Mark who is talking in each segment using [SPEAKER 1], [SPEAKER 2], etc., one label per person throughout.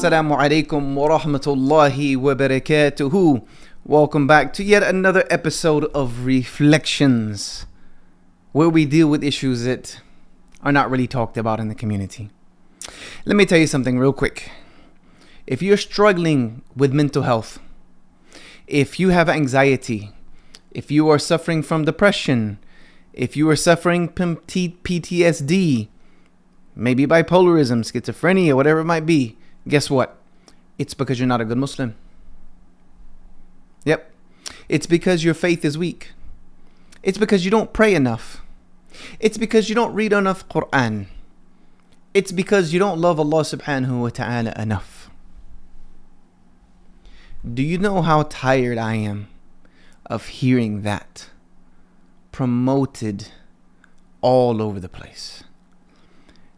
[SPEAKER 1] Assalamu alaikum wa rahmatullahi wa barakatuhu. Welcome back to yet another episode of Reflections, where we deal with issues that are not really talked about in the community. Let me tell you something real quick. If you're struggling with mental health, if you have anxiety, if you are suffering from depression, if you are suffering from PTSD, maybe bipolarism, schizophrenia, whatever it might be, guess what? It's because you're not a good Muslim. Yep. It's because your faith is weak. It's because you don't pray enough. It's because you don't read enough Quran. It's because you don't love Allah subhanahu wa ta'ala enough. Do you know how tired I am of hearing that promoted all over the place?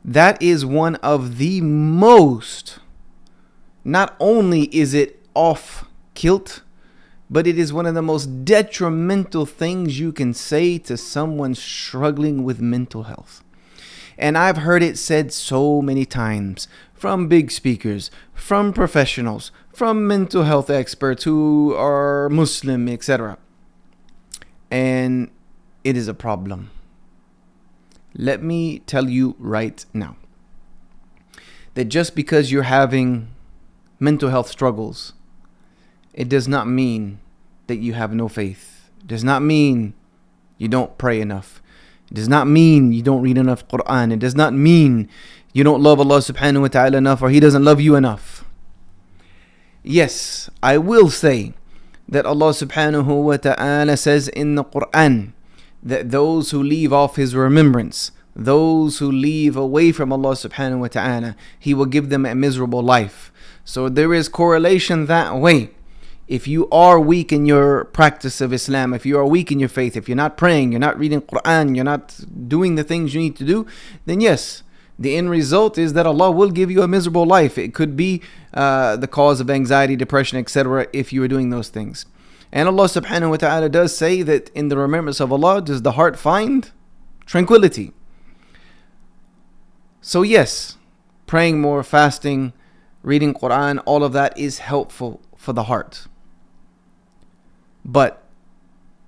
[SPEAKER 1] That is one of the most, not only is it off kilt, but it is one of the most detrimental things you can say to someone struggling with mental health. And I've heard it said so many times from big speakers, from professionals, from mental health experts who are Muslim, etc. And it is a problem. Let me tell you right now that just because you're having mental health struggles, it does not mean that you have no faith. It does not mean you don't pray enough. It does not mean you don't read enough Quran. It does not mean you don't love Allah subhanahu wa ta'ala enough, or He doesn't love you enough. Yes, I will say that Allah subhanahu wa ta'ala says in the Quran that those who leave off His remembrance, those who leave away from Allah subhanahu wa ta'ala, He will give them a miserable life. So there is correlation that way. If you are weak in your practice of Islam, if you are weak in your faith, if you're not praying, you're not reading Quran, you're not doing the things you need to do, then yes, the end result is that Allah will give you a miserable life. It could be the cause of anxiety, depression, etc. if you are doing those things. And Allah subhanahu wa ta'ala does say that in the remembrance of Allah does the heart find tranquility. So yes, praying more, fasting, reading Quran, all of that is helpful for the heart. But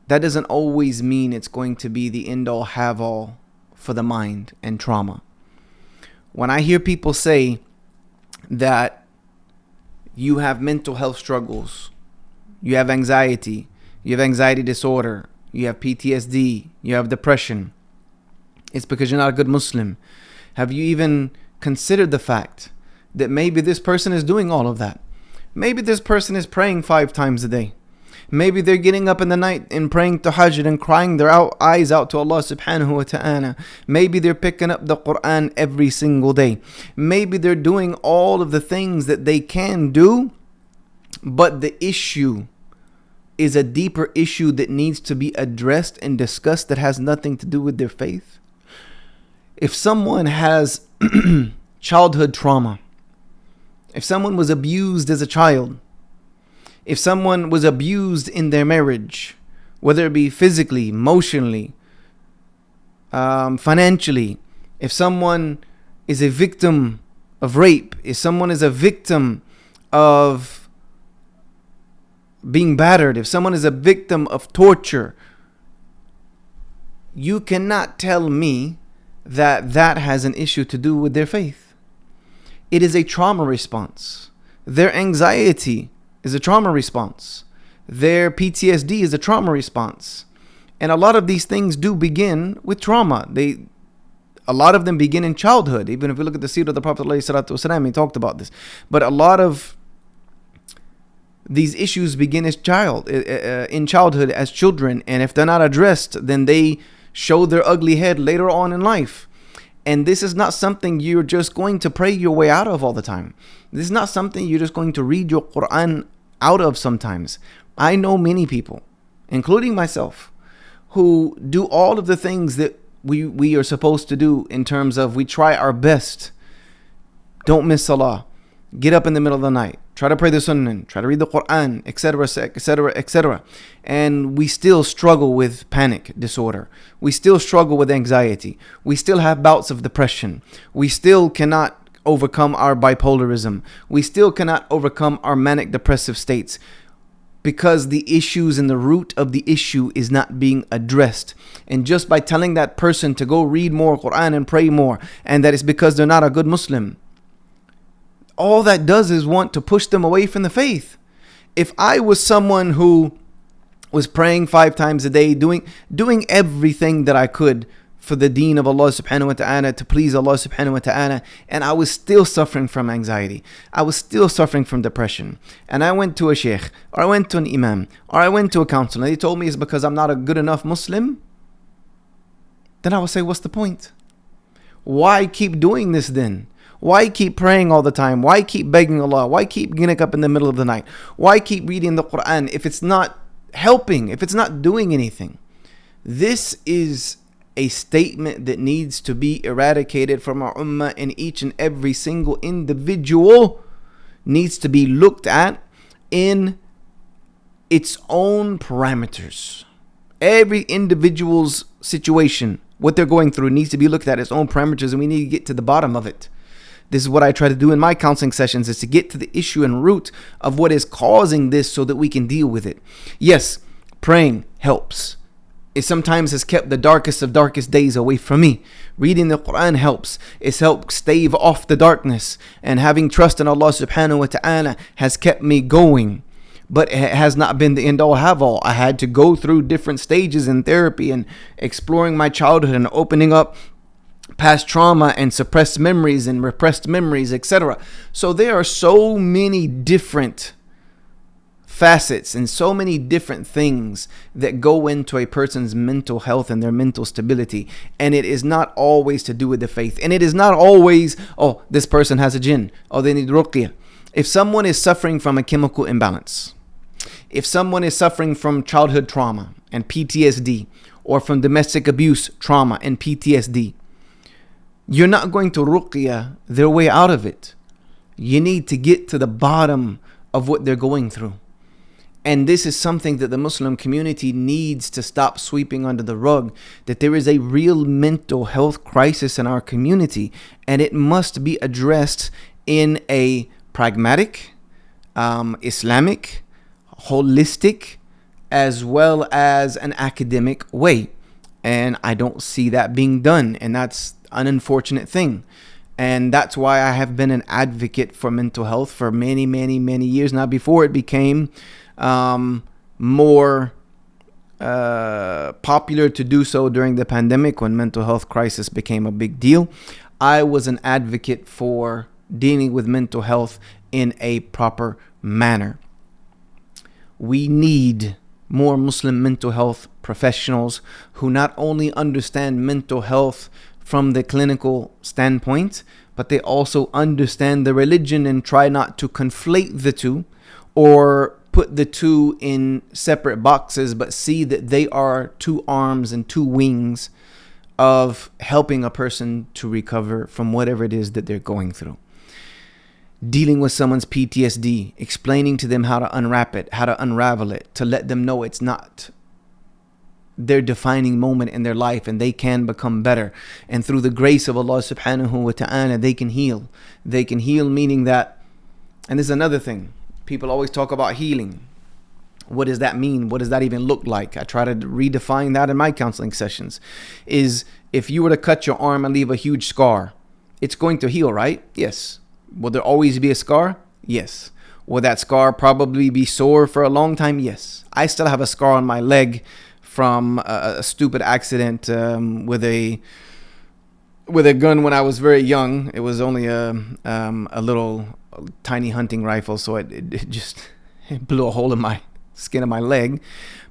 [SPEAKER 1] that doesn't always mean it's going to be the end-all, have-all for the mind and trauma. When I hear people say that you have mental health struggles, you have anxiety disorder, you have PTSD, you have depression, it's because you're not a good Muslim. Have you even considered the fact that maybe this person is doing all of that? Maybe this person is praying 5 times a day. Maybe they're getting up in the night and praying tahajjud and crying their eyes out to Allah subhanahu wa ta'ala. Maybe they're picking up the Quran every single day. Maybe they're doing all of the things that they can do, but the issue is a deeper issue that needs to be addressed and discussed that has nothing to do with their faith. If someone has childhood trauma, if someone was abused as a child, if someone was abused in their marriage, whether it be physically, emotionally, financially, if someone is a victim of rape, if someone is a victim of being battered, if someone is a victim of torture, you cannot tell me that that has an issue to do with their faith. It is a trauma response. Their anxiety is a trauma response. Their PTSD is a trauma response. And a lot of these things do begin with trauma. A lot of them begin in childhood. Even if we look at the seerah of the Prophet ﷺ, he talked about this. But a lot of these issues begin as in childhood as children. And if they're not addressed, then they show their ugly head later on in life. And this is not something you're just going to pray your way out of all the time. This is not something you're just going to read your Quran out of sometimes. I know many people, including myself, who do all of the things that we are supposed to do in terms of we try our best. Don't miss salah. Get up in the middle of the night. Try to pray the sunnah. Try to read the Quran, etc., etc., etc. And we still struggle with panic disorder. We still struggle with anxiety. We still have bouts of depression. We still cannot overcome our bipolarism. We still cannot overcome our manic depressive states, because the issues and the root of the issue is not being addressed. And just by telling that person to go read more Quran and pray more, and that it's because they're not a good Muslim, all that does is want to push them away from the faith. If I was someone who was praying 5 times a day, doing everything that I could for the deen of Allah subhanahu wa ta'ala, to please Allah subhanahu wa ta'ala, and I was still suffering from anxiety, I was still suffering from depression, and I went to a sheikh, or I went to an imam, or I went to a counselor, and they told me it's because I'm not a good enough Muslim, then I would say, what's the point? Why keep doing this then? Why keep praying all the time? Why keep begging Allah? Why keep getting up in the middle of the night? Why keep reading the Quran if it's not helping, if it's not doing anything? This is a statement that needs to be eradicated from our ummah, and each and every single individual needs to be looked at in its own parameters. Every individual's situation, what they're going through, needs to be looked at its own parameters, and we need to get to the bottom of it. This is what I try to do in my counseling sessions, is to get to the issue and root of what is causing this so that we can deal with it. Yes, praying helps. It sometimes has kept the darkest of darkest days away from me. Reading the Quran helps. It's helped stave off the darkness. And having trust in Allah subhanahu wa ta'ala has kept me going. But it has not been the end all have all. I had to go through different stages in therapy and exploring my childhood and opening up past trauma and suppressed memories and repressed memories, etc. So there are so many different facets and so many different things that go into a person's mental health and their mental stability, and it is not always to do with the faith, and it is not always, oh, this person has a jinn, oh, they need ruqyah. If someone is suffering from a chemical imbalance, if someone is suffering from childhood trauma and PTSD, or from domestic abuse trauma and PTSD, you're not going to ruqyah their way out of it. You need to get to the bottom of what they're going through. And this is something that the Muslim community needs to stop sweeping under the rug, that there is a real mental health crisis in our community, and it must be addressed in a pragmatic, Islamic, holistic, as well as an academic way. And I don't see that being done, and that's an unfortunate thing. And that's why I have been an advocate for mental health for many, many, many years now, before it became more popular to do so during the pandemic, when mental health crisis became a big deal. I was an advocate for dealing with mental health in a proper manner. We need more Muslim mental health professionals who not only understand mental health from the clinical standpoint, but they also understand the religion and try not to conflate the two or put the two in separate boxes, but see that they are two arms and two wings of helping a person to recover from whatever it is that they're going through. Dealing with someone's PTSD, explaining to them how to unwrap it, how to unravel it, to let them know it's not their defining moment in their life, and they can become better. And through the grace of Allah subhanahu wa ta'ala, they can heal. They can heal, meaning that, and this is another thing, people always talk about healing. What does that mean? What does that even look like? I try to redefine that in my counseling sessions. Is if you were to cut your arm and leave a huge scar, it's going to heal, right? Yes. Will there always be a scar? Yes. Will that scar probably be sore for a long time? Yes. I still have a scar on my leg from a stupid accident with a gun when I was very young. It was only a little tiny hunting rifle, so it just blew a hole in my skin of my leg.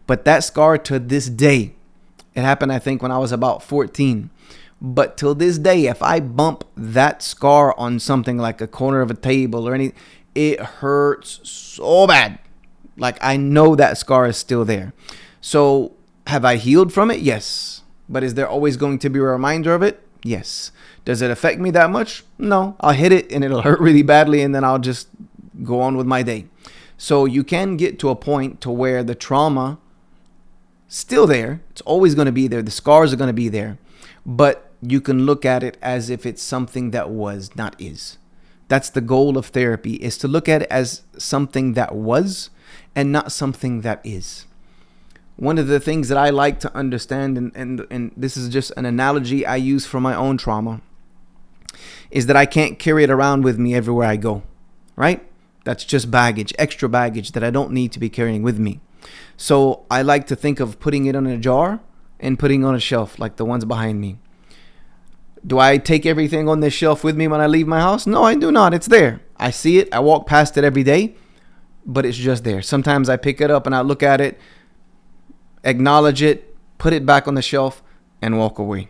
[SPEAKER 1] But that scar, to this day, it happened I think when I was about 14. But till this day, if I bump that scar on something like a corner of a table or anything, it hurts so bad. Like, I know that scar is still there. So have I healed from it? Yes. But is there always going to be a reminder of it? Yes. Does it affect me that much? No. I'll hit it and it'll hurt really badly, and then I'll just go on with my day. So you can get to a point to where the trauma still there. It's always going to be there. The scars are going to be there. But you can look at it as if it's something that was, not is. That's the goal of therapy, is to look at it as something that was and not something that is. One of the things that I like to understand, and this is just an analogy I use for my own trauma, is that I can't carry it around with me everywhere I go, right? That's just baggage, extra baggage that I don't need to be carrying with me. So I like to think of putting it in a jar and putting it on a shelf like the ones behind me. Do I take everything on this shelf with me when I leave my house? No, I do not. It's there. I see it. I walk past it every day, but it's just there. Sometimes I pick it up and I look at it, acknowledge it, put it back on the shelf, and walk away.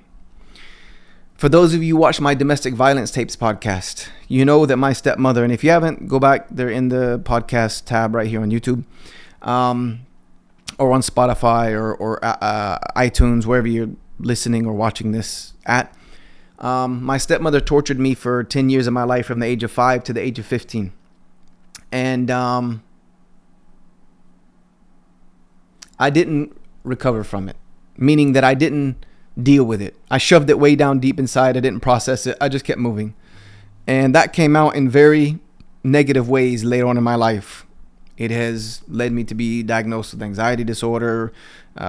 [SPEAKER 1] For those of you who watch my domestic violence tapes podcast, you know that my stepmother, and if you haven't, go back. They're in the podcast tab right here on YouTube, or on Spotify or iTunes, wherever you're listening or watching this at. My stepmother tortured me for 10 years of my life, from the age of 5 to the age of 15. And I didn't recover from it, meaning that I didn't deal with it. I shoved it way down deep inside. I didn't process it. I just kept moving. And that came out in very negative ways later on in my life. It has led me to be diagnosed with anxiety disorder,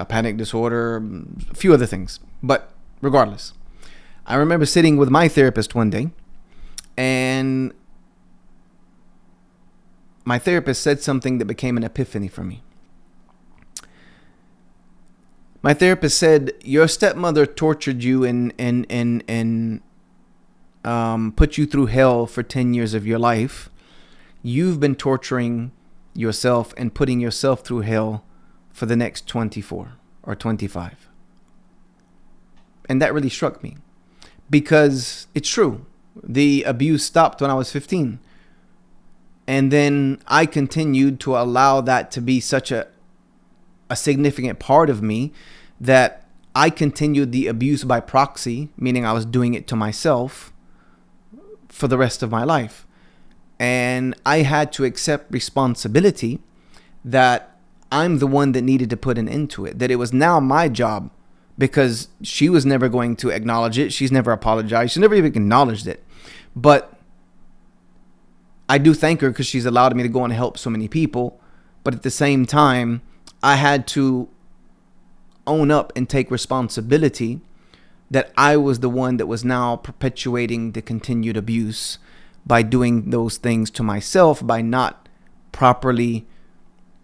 [SPEAKER 1] panic disorder, a few other things. But regardless, I remember sitting with my therapist one day, and my therapist said something that became an epiphany for me. My therapist said, your stepmother tortured you and put you through hell for 10 years of your life. You've been torturing yourself and putting yourself through hell for the next 24 or 25. And that really struck me, because it's true. The abuse stopped when I was 15. And then I continued to allow that to be such a significant part of me that I continued the abuse by proxy, meaning I was doing it to myself for the rest of my life. And I had to accept responsibility that I'm the one that needed to put an end to it, that it was now my job, because she was never going to acknowledge it. She's never apologized. She never even acknowledged it. But I do thank her, because she's allowed me to go and help so many people. But at the same time, I had to own up and take responsibility that I was the one that was now perpetuating the continued abuse by doing those things to myself, by not properly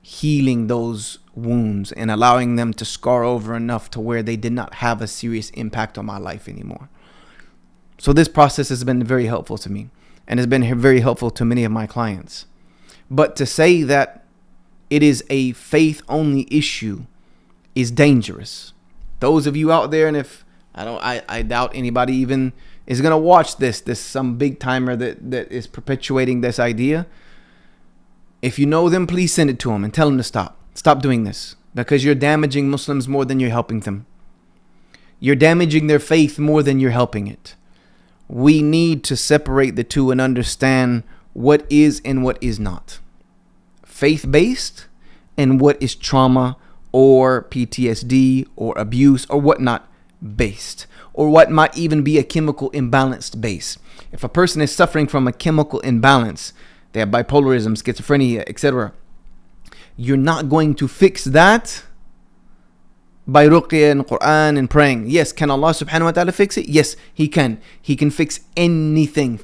[SPEAKER 1] healing those wounds and allowing them to scar over enough to where they did not have a serious impact on my life anymore. So this process has been very helpful to me, and has been very helpful to many of my clients. But to say that it is a faith-only issue is dangerous. Those of you out there, and if I doubt anybody even is going to watch this some big timer that is perpetuating this idea. If you know them, please send it to them and tell them to stop doing this, because you're damaging Muslims more than you're helping them. You're damaging their faith more than you're helping it. We need to separate the two and understand what is and what is not faith-based, and what is trauma or PTSD or abuse or whatnot based, or what might even be a chemical imbalanced base. If a person is suffering from a chemical imbalance, they have bipolarism, schizophrenia, etc., you're not going to fix that by ruqyah and Quran and praying. Yes, can Allah subhanahu wa ta'ala fix it? Yes, He can. He can fix anything.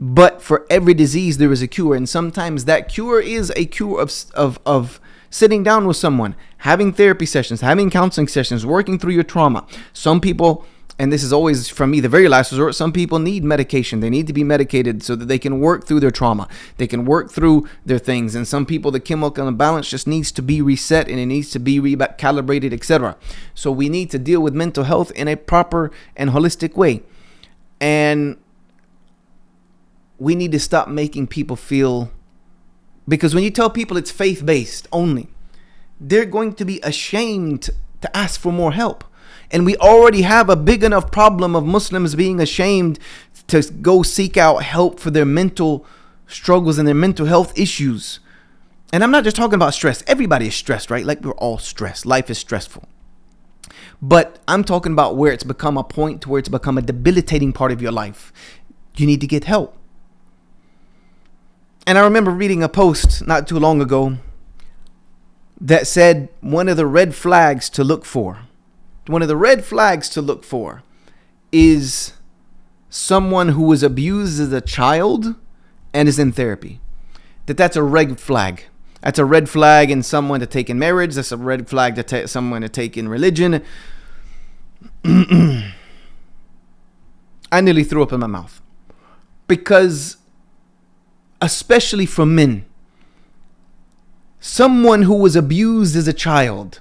[SPEAKER 1] But for every disease there is a cure, and sometimes that cure is a cure of sitting down with someone, having therapy sessions, having counseling sessions, working through your trauma. Some people, and this is always from me the very last resort, some people need medication. They need to be medicated so that they can work through their trauma. They can work through their things. And some people, the chemical imbalance just needs to be reset, and it needs to be recalibrated, etc. So we need to deal with mental health in a proper and holistic way. And we need to stop making people feel, because when you tell people it's faith-based only, they're going to be ashamed to ask for more help. And we already have a big enough problem of Muslims being ashamed to go seek out help for their mental struggles and their mental health issues. And I'm not just talking about stress. Everybody is stressed, right? Like, we're all stressed. Life is stressful. But I'm talking about where it's become a point to where it's become a debilitating part of your life, You need to get help. And I remember reading a post not too long ago that said one of the red flags to look for is someone who was abused as a child and is in therapy. That's a red flag. That's a red flag in someone to take in marriage. That's a red flag to someone to take in religion. I nearly threw up in my mouth. Because, especially for men, someone who was abused as a child,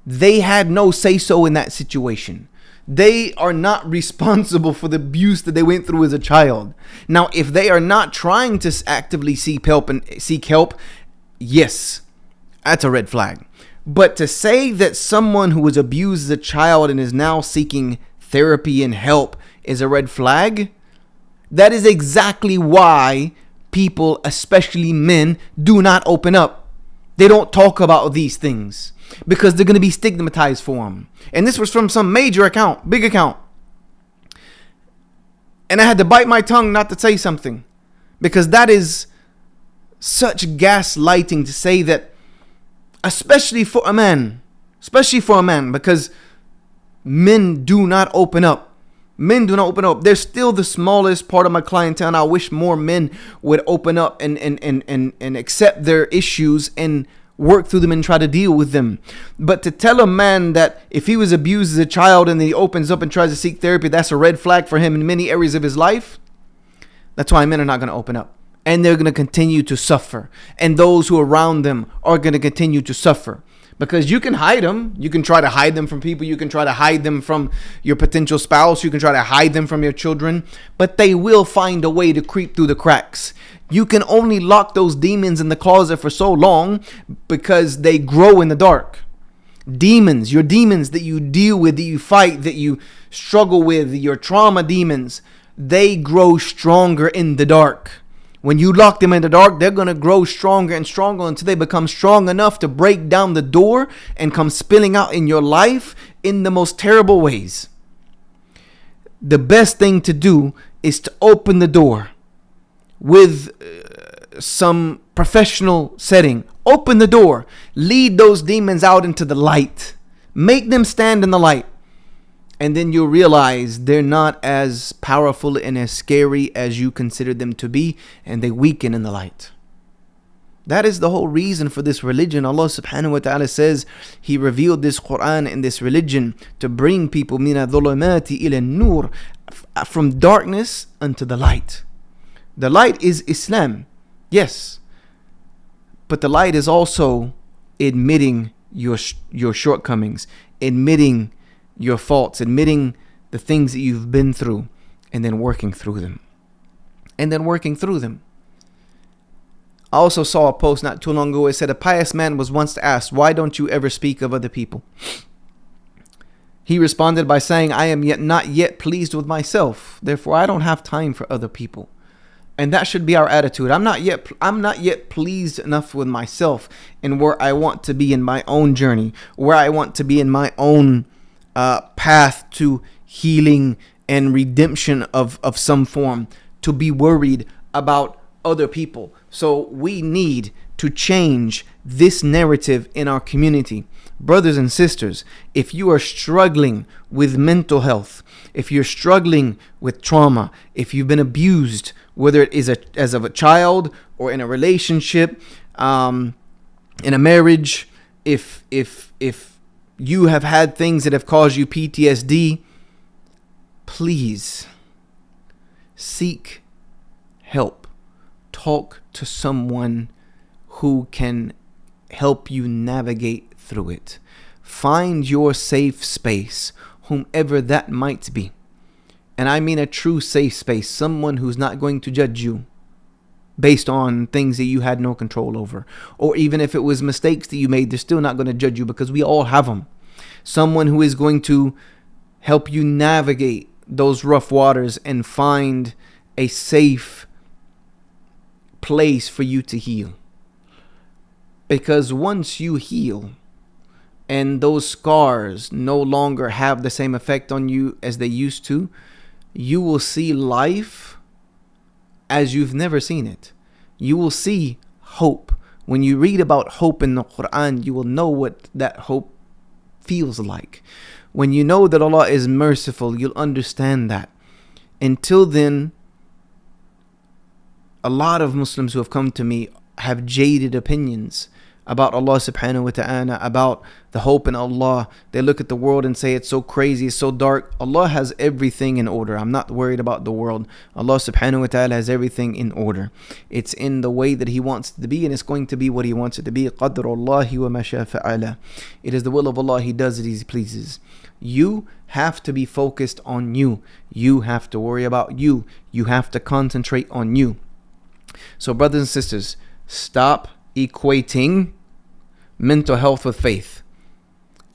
[SPEAKER 1] they had no say-so in that situation. They are not responsible for the abuse that they went through as a child. Now, if they are not trying to actively seek help, yes, that's a red flag. But to say that someone who was abused as a child and is now seeking therapy and help is a red flag, that is exactly why people, especially men, do not open up. They don't talk about these things because they're going to be stigmatized for them. And this was from some major account, big account. And I had to bite my tongue not to say something, because that is such gaslighting to say that, especially for a man, because men do not open up. Men do not open up. They're still the smallest part of my clientele, and I wish more men would open up and accept their issues and work through them and try to deal with them. But to tell a man that if he was abused as a child and then he opens up and tries to seek therapy, that's a red flag for him in many areas of his life, that's why men are not going to open up. And they're going to continue to suffer. And those who are around them are going to continue to suffer. Because you can hide them. You can try to hide them from people. You can try to hide them from your potential spouse. You can try to hide them from your children. But they will find a way to creep through the cracks. You can only lock those demons in the closet for so long because they grow in the dark. Demons, your demons that you deal with, that you fight, that you struggle with, your trauma demons, they grow stronger in the dark. When you lock them in the dark, they're going to grow stronger and stronger until they become strong enough to break down the door and come spilling out in your life in the most terrible ways. The best thing to do is to open the door with some professional setting. Open the door. Lead those demons out into the light. Make them stand in the light. And then you'll realize they're not as powerful and as scary as you consider them to be, and they weaken in the light. That is the whole reason for this religion. Allah subhanahu wa ta'ala says He revealed this Quran and this religion to bring people mina dhulumati ila nur, from darkness unto the light. The light is Islam, yes, but the light is also admitting your shortcomings, admitting your faults, admitting the things that you've been through, and then working through them. I also saw a post not too long ago. It said a pious man was once asked, "Why don't you ever speak of other people?" He responded by saying, "I am not yet pleased with myself. Therefore, I don't have time for other people." And that should be our attitude. I'm not yet pleased enough with myself and where I want to be in my own journey, where I want to be in my own path to healing and redemption of some form, to be worried about other people. So we need to change this narrative in our community. Brothers and sisters, if you are struggling with mental health, if you're struggling with trauma, if you've been abused, whether it is as of a child or in a relationship, in a marriage, if you have had things that have caused you PTSD, please seek help. Talk to someone who can help you navigate through it. Find your safe space, whomever that might be. And I mean a true safe space, someone who's not going to judge you based on things that you had no control over. Or even if it was mistakes that you made, they're still not going to judge you, because we all have them. Someone who is going to help you navigate those rough waters and find a safe place for you to heal. Because once you heal and those scars no longer have the same effect on you as they used to, you will see life as you've never seen it. You will see hope. When you read about hope in the Quran, you will know what that hope feels like. When you know that Allah is merciful, you'll understand that. Until then, a lot of Muslims who have come to me have jaded opinions about Allah subhanahu wa ta'ala, about the hope in Allah. They look at the world and say it's so crazy, it's so dark. Allah has everything in order. I'm not worried about the world. Allah subhanahu wa ta'ala has everything in order. It's in the way that He wants it to be, and it's going to be what He wants it to be. Qadrullahi wa ma shaa fa'ala. It is the will of Allah. He does it as He pleases. You have to be focused on you. You have to worry about you. You have to concentrate on you. So brothers and sisters, stop equating mental health with faith.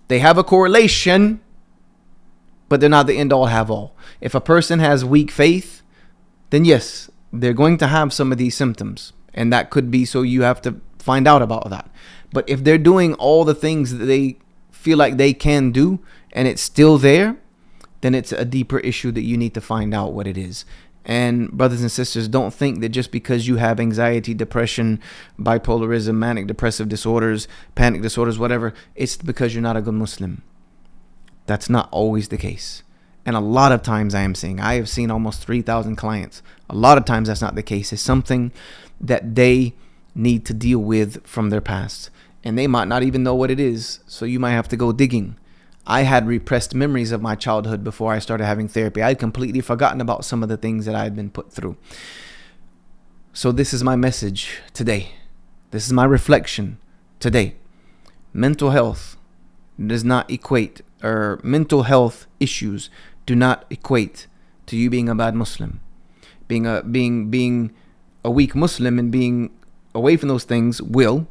[SPEAKER 1] They have a correlation, but they're not the end all have all. If a person has weak faith, then yes, they're going to have some of these symptoms, and that could be, so you have to find out about that. But if they're doing all the things that they feel like they can do and it's still there, then it's a deeper issue that you need to find out what it is. And brothers and sisters, don't think that just because you have anxiety, depression, bipolarism, manic depressive disorders, panic disorders, whatever, it's because you're not a good Muslim. That's not always the case. And a lot of times I have seen almost 3,000 clients. A lot of times that's not the case. It's something that they need to deal with from their past. And they might not even know what it is. So you might have to go digging. I had repressed memories of my childhood before I started having therapy. I had completely forgotten about some of the things that I had been put through. So this is my message today. This is my reflection today. Mental health does not equate, or mental health issues do not equate to you being a bad Muslim. Being a weak Muslim and being away from those things will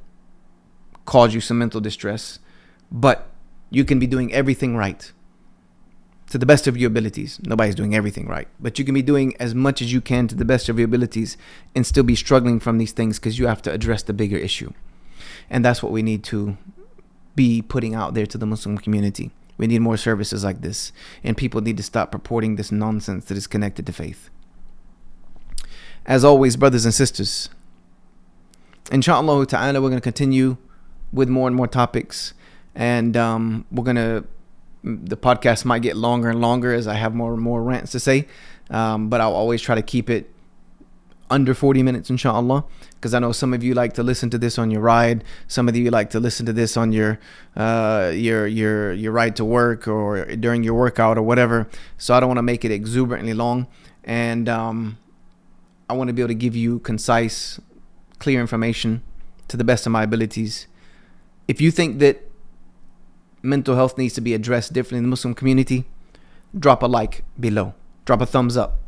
[SPEAKER 1] cause you some mental distress, but you can be doing everything right to the best of your abilities. Nobody's doing everything right, but you can be doing as much as you can to the best of your abilities and still be struggling from these things, because you have to address the bigger issue. And that's what we need to be putting out there to the Muslim community. We need more services like this, and people need to stop purporting this nonsense that is connected to faith. As always, brothers and sisters, inshallah ta'ala, we're going to continue with more and more topics. And the podcast might get longer and longer as I have more and more rants to say. But I'll always try to keep it under 40 minutes, inshallah. Because I know some of you like to listen to this on your ride. Some of you like to listen to this on your ride to work or during your workout or whatever. So I don't want to make it exuberantly long. And I want to be able to give you concise, clear information to the best of my abilities. If you think that mental health needs to be addressed differently in the Muslim community, drop a like below, drop a thumbs up,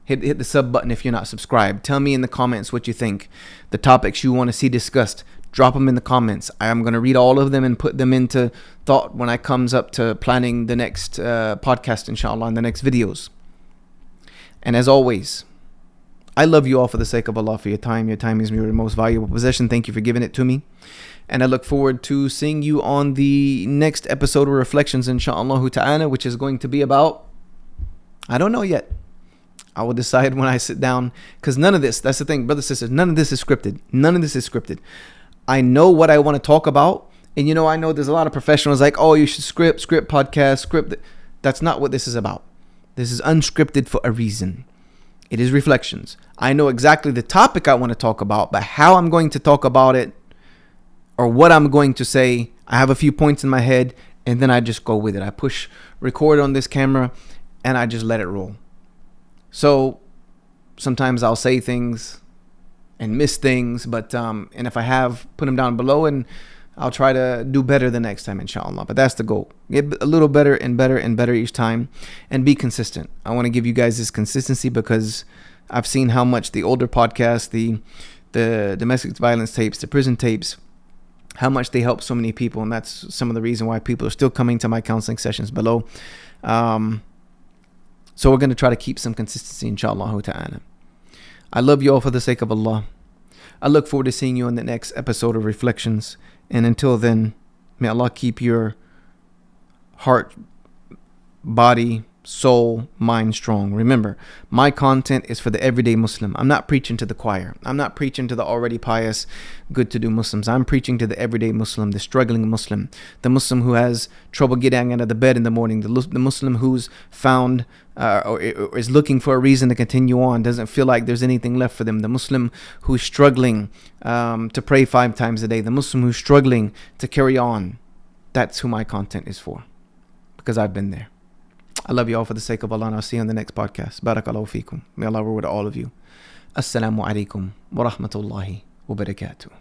[SPEAKER 1] hit the sub button if you're not subscribed. Tell me in the comments what you think, the topics you want to see discussed. Drop them in the comments. I am going to read all of them and put them into thought when I comes up to planning the next podcast, inshallah, and the next videos. And as always, I love you all for the sake of Allah, for your time. Your time is your most valuable possession. Thank you for giving it to me. And I look forward to seeing you on the next episode of Reflections, inshallah ta'ala, which is going to be about, I don't know yet. I will decide when I sit down, because none of this, that's the thing, brothers and sisters, none of this is scripted. None of this is scripted. I know what I want to talk about. And I know there's a lot of professionals like, oh, you should script podcast, script. That's not what this is about. This is unscripted for a reason. It is reflections. I know exactly the topic I want to talk about, but how I'm going to talk about it, or what I'm going to say, I have a few points in my head, and then I just go with it. I push record on this camera, and I just let it roll. So sometimes I'll say things and miss things, but and if I have, put them down below, and I'll try to do better the next time, inshallah. But that's the goal. Get a little better and better and better each time, and be consistent. I want to give you guys this consistency because I've seen how much the older podcasts, the domestic violence tapes, the prison tapes, how much they help so many people. And that's some of the reason why people are still coming to my counseling sessions below. So we're going to try to keep some consistency, inshallah ta'ala. I love you all for the sake of Allah. I look forward to seeing you on the next episode of Reflections. And until then, may Allah keep your heart, body, soul, mind strong. Remember, my content is for the everyday Muslim. I'm not preaching to the choir. I'm not preaching to the already pious, good-to-do Muslims. I'm preaching to the everyday Muslim, the struggling Muslim, the Muslim who has trouble getting out of the bed in the morning, the Muslim who's found or is looking for a reason to continue on, doesn't feel like there's anything left for them, the Muslim who's struggling to pray 5 times a day, the Muslim who's struggling to carry on. That's who my content is for, because I've been there. I love you all for the sake of Allah, and I'll see you on the next podcast. Barakallahu feekum. May Allah reward all of you. Assalamu alaikum wa rahmatullahi wa barakatuh.